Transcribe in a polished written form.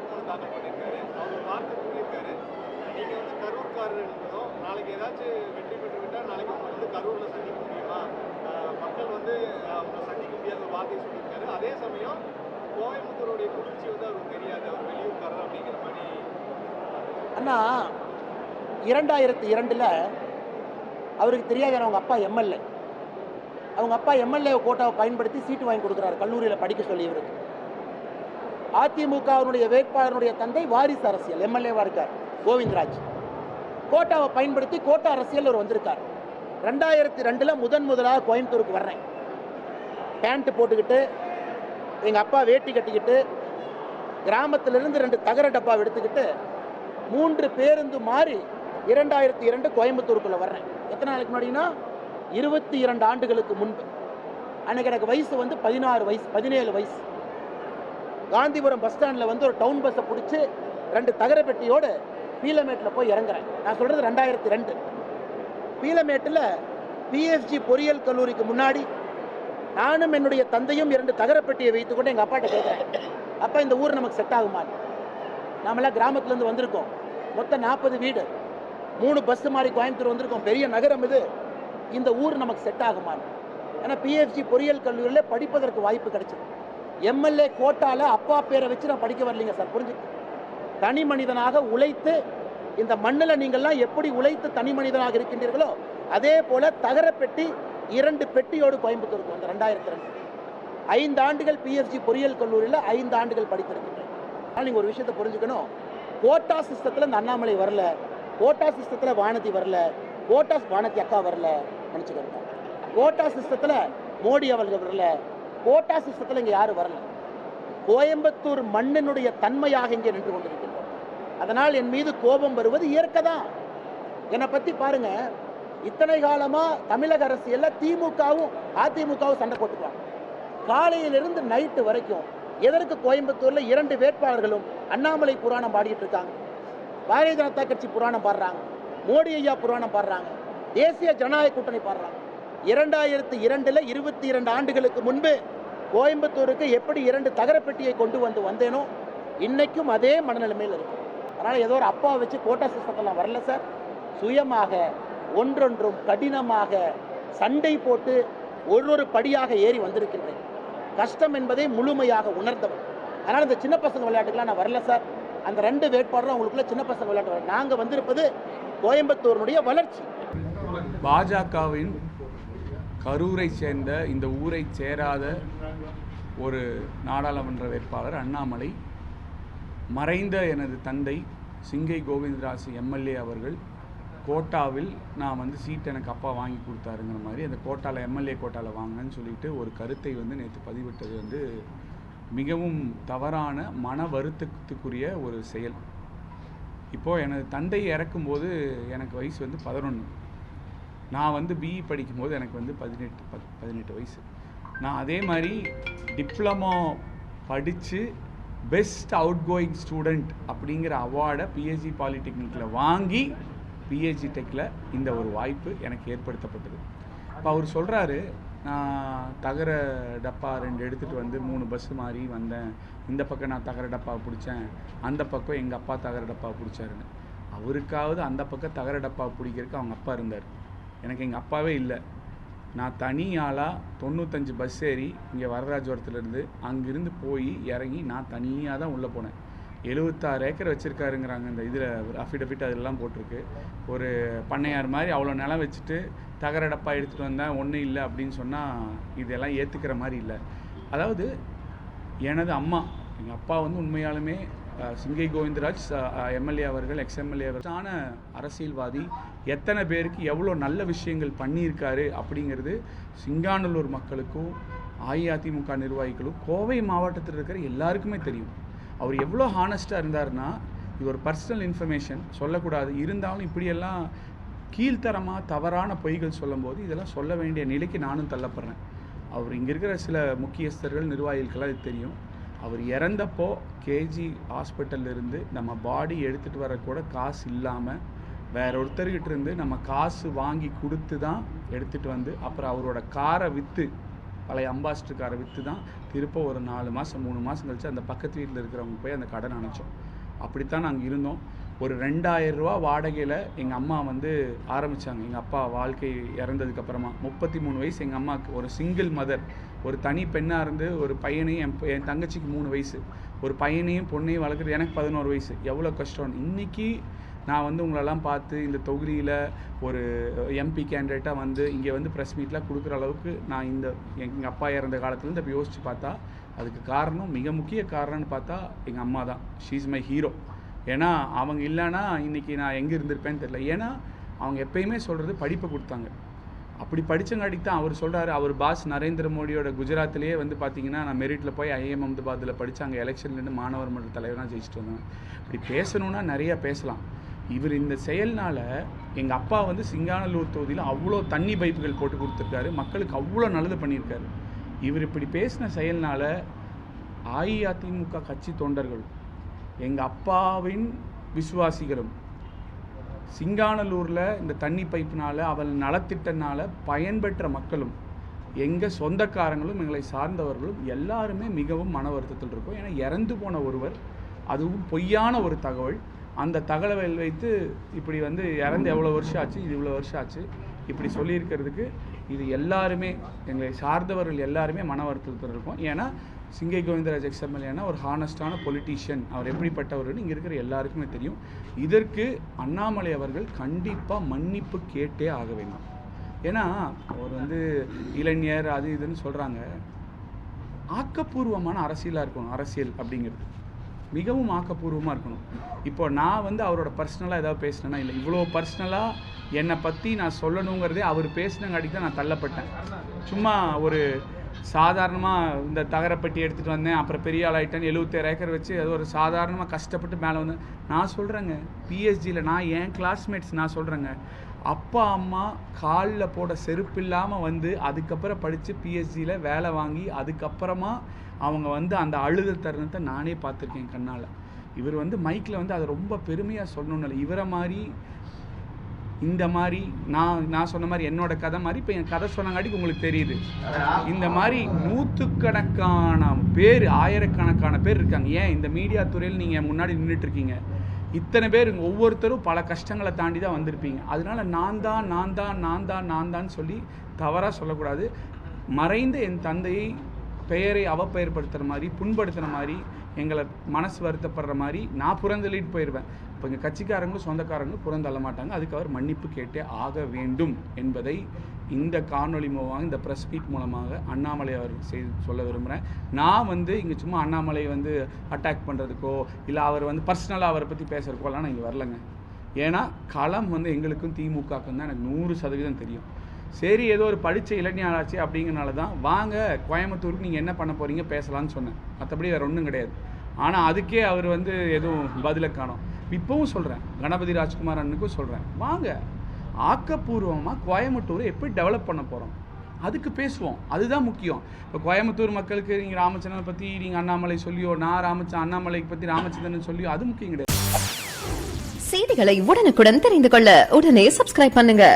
வாக்குமூலம் தாக்கல் பண்ணியிருக்காரு. அவர் ஒரு வார்த்தை கூறியிருக்காரு, நீங்க கரூர்காரர் என்பதும் நாளைக்கு ஏதாச்சும் வெற்றி பெற்று விட்டால் நாளைக்கு அவங்க கரூரில் சந்திக்க முடியுமா, மக்கள் அவங்க சந்திக்க முடியாத ஒரு வார்த்தையை சொல்லியிருக்காரு. அதே சமயம் கோயம்புத்தூருடைய குளிர்ச்சி அவருக்கு தெரியாது, அவர் வெளியூர்காரர் அப்படிங்கிற மாதிரி. அண்ணா 2002 அவருக்கு தெரியாது அவங்க அப்பா எம்எல்ஏ. அவங்க அப்பா எம்எல்ஏ கோட்டாவை பயன்படுத்தி சீட்டு வாங்கி கொடுக்குறாரு கல்லூரியில் படிக்க சொல்லி இவருக்கு. அதிமுகவினுடைய வேட்பாளருடைய தந்தை வாரிசு அரசியல் எம்எல்ஏவா இருக்கார் கோவிந்தராஜ். கோட்டாவை பயன்படுத்தி கோட்டா அரசியல் அவர் வந்திருக்கார். 2002 முதலாக கோயம்புத்தூருக்கு வர்றேன். பேண்ட் போட்டுக்கிட்டு எங்கள் அப்பா வேட்டி கட்டிக்கிட்டு கிராமத்திலிருந்து 2 தகர டப்பாவை எடுத்துக்கிட்டு 3 பேருந்து மாறி 2002 கோயம்புத்தூருக்குள்ள வர்றேன். எத்தனை நாளைக்கு முன்னாடினா 22 ஆண்டுகளுக்கு முன்பு. அன்னைக்கு எனக்கு வயசு 16 வயசு 17 வயசு. காந்திபுரம் பஸ் ஸ்டாண்டில் ஒரு டவுன் பஸ்ஸை பிடிச்சி 2 தகர பெட்டியோடு பீலமேட்டில் போய் இறங்குறேன். நான் சொல்கிறது 2002. பீலமேட்டில் பிஎஸ்ஜி பொறியியல் கல்லூரிக்கு முன்னாடி நானும் என்னுடைய தந்தையும் 2 தகரப்பெட்டியை வைத்துக்கொண்டு எங்கள் அப்பாட்ட கேட்குறேன், அப்பா இந்த ஊர் நமக்கு செட் ஆகுமா? நாமெல்லாம் கிராமத்துலேருந்து வந்திருக்கோம், மொத்தம் 40 வீடு, 3 பஸ்ஸு மாதிரி கோயம்புத்தூர் வந்திருக்கோம், பெரிய நகரம் இது, இந்த ஊர் நமக்கு செட் ஆகுமா? ஏன்னா பிஎஸ்ஜி பொறியியல் கல்லூரியில் படிப்பதற்கு வாய்ப்பு கிடைச்சது. எம்எல்ஏ கோட்டால அப்பா பேரை வச்சு நான் படிக்க வரலைங்க சார், புரிஞ்சுக்க. தனி மனிதனாக உழைத்து இந்த மண்ணில் நீங்கள்லாம் எப்படி உழைத்து தனி மனிதனாக இருக்கின்றீர்களோ அதே போல தகரப்பெட்டி 2 பெட்டியோடு கோயம்புத்தூருக்கு வந்த 2002. 5 ஆண்டுகள் பிஎஸ்ஜி பொறியியல் கல்லூரியில் 5 ஆண்டுகள் படித்திருக்கின்றேன். ஆனால் நீங்கள் ஒரு விஷயத்தை புரிஞ்சுக்கணும், கோட்டா சிஸ்டத்தில் இந்த அண்ணாமலை வரல, கோட்டா சிஸ்டத்தில் வானதி வரல, வானதி அக்கா வரல, நினச்சிக்கோங்க. கோட்டா சிஸ்டத்தில் மோடி அவர்கள் வரல, கோட்டா சிஸ்டத்தில் இங்கே யாரும் வரல. கோயம்புத்தூர் மண்ணினுடைய தன்மையாக இங்கே நின்று கொண்டிருக்கின்றோம். அதனால் என் மீது கோபம் வருவது இயற்கை தான். என்னை பற்றி பாருங்க, இத்தனை காலமாக தமிழக அரசியலில் திமுகவும் அதிமுகவும் சண்டை போட்டுக்குவாங்க. காலையிலிருந்து நைட்டு வரைக்கும் எதற்கு கோயம்புத்தூரில் 2 வேட்பாளர்களும் அண்ணாமலை புராணம் பாடிட்டு இருக்காங்க, பாரதிய ஜனதா கட்சி புராணம் பாடுறாங்க, மோடி ஐயா புராணம் பாடுறாங்க, தேசிய ஜனநாயக கூட்டணி பாடுறாங்க. 2002 22 ஆண்டுகளுக்கு முன்பு கோயம்புத்தூருக்கு எப்படி 2 தகரப்பெட்டியை கொண்டு வந்தேனோ இன்னைக்கும் அதே மனநிலைமையில் இருக்கு. அதனால் ஏதோ ஒரு அப்பாவை வச்சு கோட்டா சிஸ்டத்தெல்லாம் வரல சார். சுயமாக ஒன்றொன்றும் கடினமாக சண்டை போட்டு ஒரு படியாக ஏறி வந்திருக்கின்றேன். கஷ்டம் என்பதை முழுமையாக உணர்ந்தவன். அதனால் இந்த சின்ன பசங்க விளையாட்டுக்கெல்லாம் நான் வரல சார். அந்த 2 வேட்பாளரும் அவங்களுக்குள்ள சின்ன பசங்க விளையாட்டு வரல. நாங்கள் வந்திருப்பது கோயம்புத்தூரினுடைய வளர்ச்சி. பாஜகவின் கரூரை சேர்ந்த இந்த ஊரை சேராத ஒரு நாடாளுமன்ற வேட்பாளர் அண்ணாமலை, மறைந்த எனது தந்தை சிங்கை கோவிந்தராஜ் எம்எல்ஏ அவர்கள் கோட்டாவில் நான் சீட் எனக்கு அப்பா வாங்கி கொடுத்தாருங்கிற மாதிரி அந்த கோட்டாவில் எம்எல்ஏ கோட்டாவில் வாங்கினேன்னு சொல்லிட்டு ஒரு கருத்தை நேற்று பதிவிட்டது மிகவும் தவறான மன வருத்தத்துக்குரிய ஒரு செயல். இப்போது எனது தந்தை இறக்கும்போது எனக்கு வயசு 11. நான் பிஇ படிக்கும்போது எனக்கு 18 வயசு. நான் அதே மாதிரி டிப்ளமோ படித்து பெஸ்ட் அவுட் கோயிங் ஸ்டூடெண்ட் அப்படிங்கிற அவார்டை பிஹெச்டி பாலிடெக்னிக்கில் வாங்கி பிஹெச்டி டெக்கில் இந்த ஒரு வாய்ப்பு எனக்கு ஏற்படுத்தப்பட்டது. இப்போ அவர் சொல்கிறாரு, நான் தகர டப்பா 2 எடுத்துகிட்டு 3 பஸ்ஸு மாறி வந்தேன், இந்த பக்கம் நான் தகர டப்பாவை பிடிச்சேன், அந்த பக்கம் எங்கள் அப்பா தகர டப்பாவை பிடிச்சாருன்னு. அவருக்காவது அந்த பக்கம் தகர டப்பாவை பிடிக்கிறதுக்கு அவங்க அப்பா இருந்தார், எனக்கு எங்கள் அப்பாவே இல்லை. நான் தனி ஆளாக 95 பஸ் ஏறி இங்கே வரராஜபுரத்துலேருந்து அங்கேருந்து போய் இறங்கி நான் தனியாக தான் உள்ளே போனேன். 76 ஏக்கர் வச்சுருக்காருங்கிறாங்க இந்த இதில் அஃபிடவிட் அதெல்லாம் போட்டிருக்கு. ஒரு பண்ணையார் மாதிரி அவ்வளோ நிலம் வச்சுட்டு தகர டப்பா எடுத்துகிட்டு வந்தேன், ஒன்றும் இல்லை அப்படின்னு சொன்னால் இதெல்லாம் ஏற்றுக்கிற மாதிரி இல்லை. அதாவது எனது அம்மா, எங்கள் அப்பா உண்மையாலுமே சிங்கை கோவிந்தராஜ் எம்எல்ஏ அவர்கள், எக்ஸ்எம்எல்ஏ அவர்களான அரசியல்வாதி, எத்தனை பேருக்கு எவ்வளோ நல்ல விஷயங்கள் பண்ணியிருக்காரு அப்படிங்கிறது சிங்காநல்லூர் மக்களுக்கும் அஇஅதிமுக நிர்வாகிகளும் கோவை மாவட்டத்தில் இருக்கிற எல்லாருக்குமே தெரியும். அவர் எவ்வளோ ஹானஸ்ட்டாக இருந்தார்னா, இது ஒரு பர்சனல் இன்ஃபர்மேஷன் சொல்லக்கூடாது, இருந்தாலும் இப்படியெல்லாம் கீழ்த்தரமாக தவறான பொய்கள் சொல்லும்போது இதெல்லாம் சொல்ல வேண்டிய நிலைக்கு நானும் தள்ளப்படுறேன். அவர் இங்கே இருக்கிற சில முக்கியஸ்தர்கள் நிர்வாகிகளுக்கெல்லாம் இது தெரியும். அவர் இறந்தப்போ கேஜி ஹாஸ்பிட்டல்லிருந்து நம்ம பாடி எடுத்துகிட்டு வரக்கூட காசு இல்லாமல் வேற ஒருத்தர்கிட்ட இருந்து நம்ம காசு வாங்கி கொடுத்து தான் எடுத்துகிட்டு அப்புறம் அவரோட காரை விற்று பழைய அம்பாஸ்டர் காரை விற்று தான் திருப்ப ஒரு 4 மாதம் 3 மாதம் கழிச்சு அந்த பக்கத்து வீட்டில் இருக்கிறவங்க போய் அந்த கடன் அணைச்சோம். அப்படித்தான் நாங்கள் இருந்தோம். ஒரு 2000 ரூபா வாடகையில் எங்கள் அம்மா வந்து ஆரம்பித்தாங்க. எங்கள் அப்பா வாழ்க்கை இறந்ததுக்கப்புறமா 33 வயசு எங்கள் அம்மாவுக்கு. ஒரு சிங்கிள் மதர், ஒரு தனி பெண்ணாக இருந்து ஒரு பையனையும் என் தங்கச்சிக்கு 3 வயசு, ஒரு பையனையும் பொண்ணையும் வளர்க்குறது எனக்கு 11 வயசு. எவ்வளோ கஷ்டம். இன்றைக்கி நான் வந்து உங்களெல்லாம் பார்த்து இந்த தொகுதியில் ஒரு எம்பி கேண்டிடேட்டாக வந்து இங்கே வந்து ப்ரெஸ் மீட்லாம் கொடுக்குற அளவுக்கு நான் எங்கள் அப்பா இறந்த காலத்துலேருந்து இப்போ யோசித்து பார்த்தா அதுக்கு காரணம், மிக முக்கிய காரணம்னு பார்த்தா எங்கள் அம்மா தான். She is my hero. ஏன்னா அவங்க இல்லைன்னா இன்றைக்கி நான் எங்கே இருந்திருப்பேன்னு தெரியல. ஏன்னா அவங்க எப்பயுமே சொல்கிறது படிப்பை கொடுத்தாங்க. அப்படி படித்தங்காட்டிக்கு தான் அவர் சொல்கிறாரு. அவர் பாஸ் நரேந்திர மோடியோட குஜராத்திலேயே வந்து பார்த்தீங்கன்னா நான் மெரிட்டில் போய் ஐஎம் அஹமதாபாத்தில் படித்து அங்கே எலெக்ஷன்லேருந்து மாணவர் மன்ற தலைவராக ஜெயிச்சிட்டு வந்தேன். இப்படி பேசணுன்னா நிறையா பேசலாம். இவர் இந்த செயல்னால் எங்கள் அப்பா வந்து சிங்கானல்லூர் தொகுதியில் அவ்வளோ தண்ணி பைப்புகள் போட்டு கொடுத்துருக்காரு, மக்களுக்கு அவ்வளோ நல்லது பண்ணியிருக்காரு. இவர் இப்படி பேசின செயல்னால் அஇஅதிமுக கட்சி தொண்டர்களும் எங்கள் அப்பாவின் விசுவாசிகளும் சிங்கானல்லூரில் இந்த தண்ணி பைப்பினால் அவள் நலத்திட்டனால் பயன்பெற்ற மக்களும் எங்கள் சொந்தக்காரங்களும் எங்களை சார்ந்தவர்களும் எல்லாருமே மிகவும் மன வருத்தத்தில் இருக்கும். ஏன்னா இறந்து போன ஒருவர், அதுவும் பொய்யான ஒரு தகவல், அந்த தகவலை வைத்து இப்படி வந்து இறந்து எவ்வளோ வருஷம் ஆச்சு, இது இவ்வளோ வருஷம் ஆச்சு இப்படி சொல்லியிருக்கிறதுக்கு இது எல்லாருமே எங்களை சார்ந்தவர்கள் எல்லாருமே மன வருத்தத்தில் இருக்கும். ஏன்னா சிங்கை கோவிந்தராஜ் எக்ஸ்எம்எல்ஏனா ஒரு ஹானஸ்டான பொலிட்டீஷியன், அவர் எப்படிப்பட்டவர்னு இங்கே இருக்கிற எல்லாருக்குமே தெரியும். இதற்கு அண்ணாமலை அவர்கள் கண்டிப்பாக மன்னிப்பு கேட்டே ஆக வேண்டும். ஏன்னா அவர் வந்து இளைஞர் அது இதுன்னு சொல்கிறாங்க. ஆக்கப்பூர்வமான அரசியலாக இருக்கணும். அரசியல் அப்படிங்கிறது மிகவும் ஆக்கப்பூர்வமாக இருக்கணும். இப்போ நான் வந்து அவரோட பர்சனலாக ஏதாவது பேசினேன்னா இல்லை, இவ்வளோ பர்சனலாக என்னை பற்றி நான் சொல்லணுங்கிறதே அவர் பேசினங்காட்டி தான் நான் தள்ளப்பட்டேன். சும்மா ஒரு சாதாரணமாக இந்த தகரப்பட்டி எடுத்துகிட்டு வந்தேன், அப்புறம் பெரிய ஆள் ஆகிட்டேன், 77 ஏக்கர் வச்சு அது ஒரு சாதாரணமாக கஷ்டப்பட்டு மேலே வந்தேன். நான் சொல்கிறேங்க, பிஎஸ்ஜியில் நான் என் கிளாஸ்மேட்ஸ் நான் சொல்கிறேங்க, அப்பா அம்மா காலில் போட செருப்பு இல்லாமல் வந்து அதுக்கப்புறம் படித்து பிஎஸ்ஜியில் வேலை வாங்கி அதுக்கப்புறமா அவங்க வந்து அந்த அழுத தருணத்தை நானே பார்த்துருக்கேன் கண்ணால். இவர் வந்து மைக்கில் வந்து அதை ரொம்ப பெருமையாக சொல்லணும்னு இல்லை. இவரை மாதிரி இந்த மாதிரி நான் சொன்ன மாதிரி என்னோட கதை மாதிரி இப்போ என் கதை சொன்னங்காட்டிக்கு உங்களுக்கு தெரியுது. இந்த மாதிரி 100கணக்கான பேர், 1000கணக்கான பேர் இருக்காங்க. ஏன் இந்த மீடியா துறையில் நீங்கள் முன்னாடி நின்றுட்டுருக்கீங்க, இத்தனை பேர் ஒவ்வொருத்தரும் பல கஷ்டங்களை தாண்டி தான் வந்திருப்பீங்க. அதனால நான் தான் சொல்லி தவறாக சொல்லக்கூடாது. மறைந்த என் தந்தையை பெயரை அவப்பெயர்படுத்துகிற மாதிரி, புண்படுத்துகிற மாதிரி, எங்களை மனசு வருத்தப்படுற மாதிரி நான் புறந்தள்ளிட்டு போயிடுவேன். இப்போ எங்கள் கட்சிக்காரங்களும் சொந்தக்காரங்களும் புறந்தள்ள மாட்டாங்க. அதுக்கு அவர் மன்னிப்பு கேட்டே ஆக வேண்டும் என்பதை இந்த காணொலி மூலமாக, இந்த ப்ரெஸ் மீட் மூலமாக அண்ணாமலை அவர் சொல்ல விரும்புகிறேன். நான் வந்து இங்கே சும்மா அண்ணாமலை வந்து அட்டாக் பண்ணுறதுக்கோ இல்லை அவர் வந்து பர்சனலாக அவரை பற்றி பேசுகிறக்கோலாம் நான் இங்கே வரலைங்க. ஏன்னா களம் வந்து எங்களுக்கும் திமுகவுக்கும் தான் எனக்கு 100% தெரியும். சரி, ஏதோ ஒரு படித்த இளைஞராச்சு அப்படிங்கிறனால தான் வாங்க கோயம்புத்தூருக்கு நீங்கள் என்ன பண்ண போகிறீங்க பேசலான்னு சொன்னேன். மற்றபடி வேறு ஒன்றும் கிடையாது. ஆனால் அதுக்கே அவர் வந்து எதுவும் பதிலை காணோம். இப்போவும் சொல்கிறேன், கணபதி ராஜ்குமார் அண்ணனுக்கும் சொல்கிறேன், வாங்க ஆக்கப்பூர்வமாக கோயம்புத்தூரை எப்படி டெவலப் பண்ண போகிறோம் அதுக்கு பேசுவோம். அதுதான் முக்கியம். இப்போ கோயம்புத்தூர் மக்களுக்கு நீங்கள் ராமச்சந்திரனை பற்றி நீங்கள் அண்ணாமலை சொல்லியோ, நான் அண்ணாமலை பற்றி ராமச்சந்திரன் சொல்லியோ அது முக்கியம் கிடையாது. செய்திகளை உடனுக்குடன் தெரிந்து கொள்ள உடனே சப்ஸ்கிரைப் பண்ணுங்க.